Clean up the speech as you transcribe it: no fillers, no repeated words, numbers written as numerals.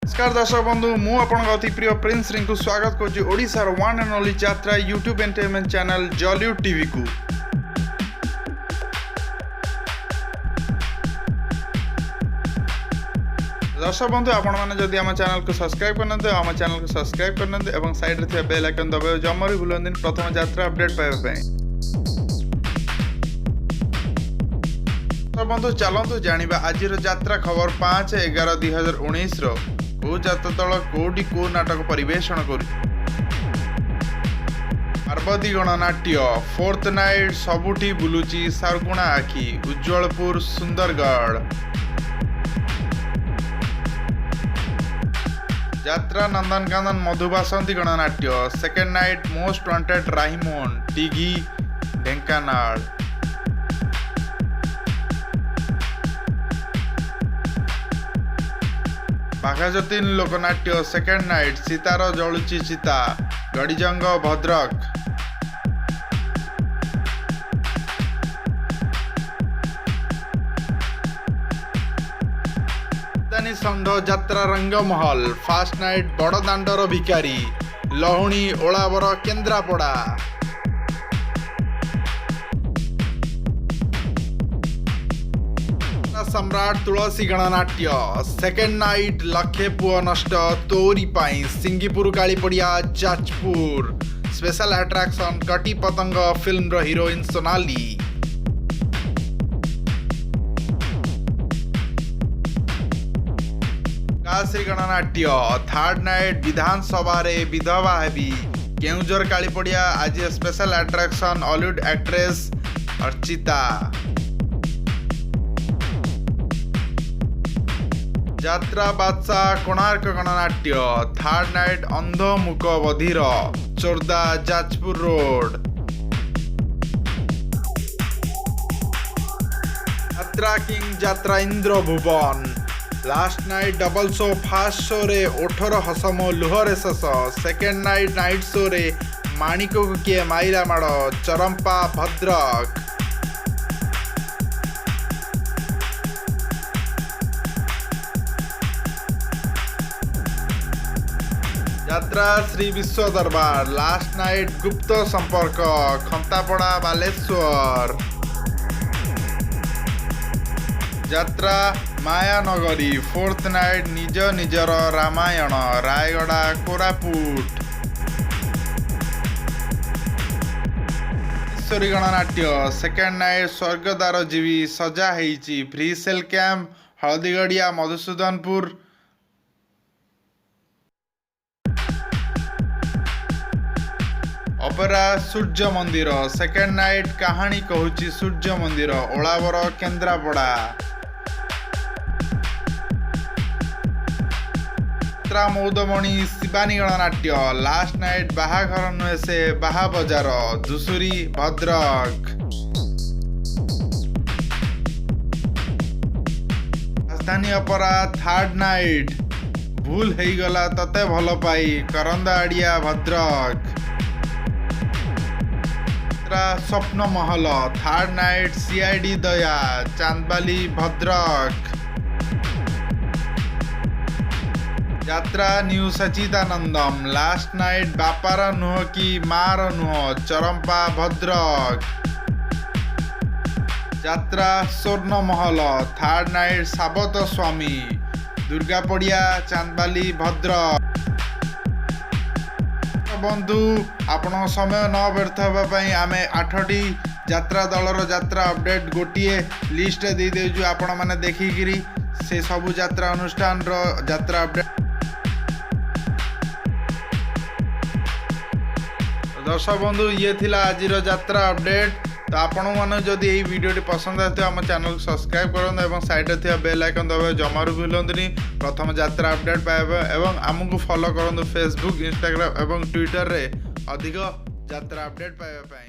नमस्कार दर्शक बंधु मु आपन अति प्रिय प्रिंस रिंकू स्वागत करुच्ची ओडिशार वन एंड ओनली यात्रा YouTube entertainment channel Jollywood TV को। दर्शक बंधु आपण मैंने जदि आम चैनल को सब्सक्राइब करते आम चैनल को सब्सक्राइब करते और साइड रे बेल आइकन दबाइए जमा भी भूलते प्रथम यात्रा अपडेट पाइबा। बंधु चलतु जानिबा आज यात्रा खबर 5/11/2019 को जात्रा दल कोटी को नाटक परिवेषण कर पार्वती गणनाट्य फोर्थ नाइट सबुठी बुलुची सारकुणा आखि उज्जवलपुर सुंदरगढ़ यात्रा Nandankanan Madhubasanti Gananatya second night most wanted राहिमोन टीगी ढेंकानाल बाघाजतीन लोकनाट्य सेकेंड नाइट सीतार जलुची चिता गड़ीजंग भद्रक षंढ यात्रा रंगमहल फास्ट नाइट बड़दाण्डर भिकारी लहुणी ओलावर केन्द्रापड़ा सम्राट तुलसी गणनाट्य सेकेंड नाइट लखे पुआ नष्ट तोरी पाई Singipur Kalipadia Jajpur special attraction Kati Patang film रो heroine Sonali Kashi Gananatya third night विधानसभा रे विधवा हेबी केउंझर कालीपड़िया आज special attraction Hollywood actress Archita यात्रा बादशाह कोणार्क गणनाट्य थर्ड नाइट अंध मुक बधिर चोरदा जाजपुर रोड यात्रा किंग यात्रा Indra Bhuvan last night double show first show रे 18 हसम लुहरे शेष सेकेंड नाइट शो रे माणिक को किए माइला माड़ चरंपा भद्रक यात्रा श्री विश्व दरबार लास्ट नाइट गुप्त संपर्क खंतापड़ा बालेश्वर यात्रा मायानगरी फोर्थ नाइट निज निजर रामायण रायगड़ा कोरापुट ईश्वरी गणनाट्य सेकेंड नाइट स्वर्गद्वार जीवी सजा हेइची free sale camp Haldigadia Madhusudanpur opera Surya Mandir second night कहानी कहूची सूर्य मंदिर ओलावर केन्द्रापड़ा यात्रा मौदमणि शिवानी गणनाट्य लास्ट नाइट बाहाघर नुहे से बाहा बजार धुसुरी भद्रक राजधानी ऑपेरा थर्ड नाइट भूल हो गला तते भल पाई करंदा आड़िया भद्रक स्वप्न महल थर्ड नाइट सीआईडी दया चांदबाली भद्रक यात्रा न्यू सचिदानंदम लास्ट नाइट बापार नुह कि मार नुह चरंपा भद्रक यात्रा स्वर्ण महल थर्ड नाइट साबत स्वामी दुर्गापड़िया चांदबाली भद्रक बंधु आपण समय न व्यर्थ होगापी आम 8टी यात्रा दलर यात्रा अपडेट गोटे लिस्ट दे देजु आपण मैंने देखिकी से सबु यात्रा अनुष्ठान रो यात्रा अपडेट। दर्शक बंधु ये थिला आज यात्रा अपडेट तो आपण मैंने जदि यही वीडियो पसंद आते आम चैनल को सब्सक्राइब करूँ और साइड थे बेल आइकन दबाए जमारू भूलतुनि प्रथम यात्रा अपडेट पाइबा और आमको फॉलो करूँ फेसबुक इंस्टाग्राम और ट्विटर रे अधिक यात्रा अपडेट पाइबा।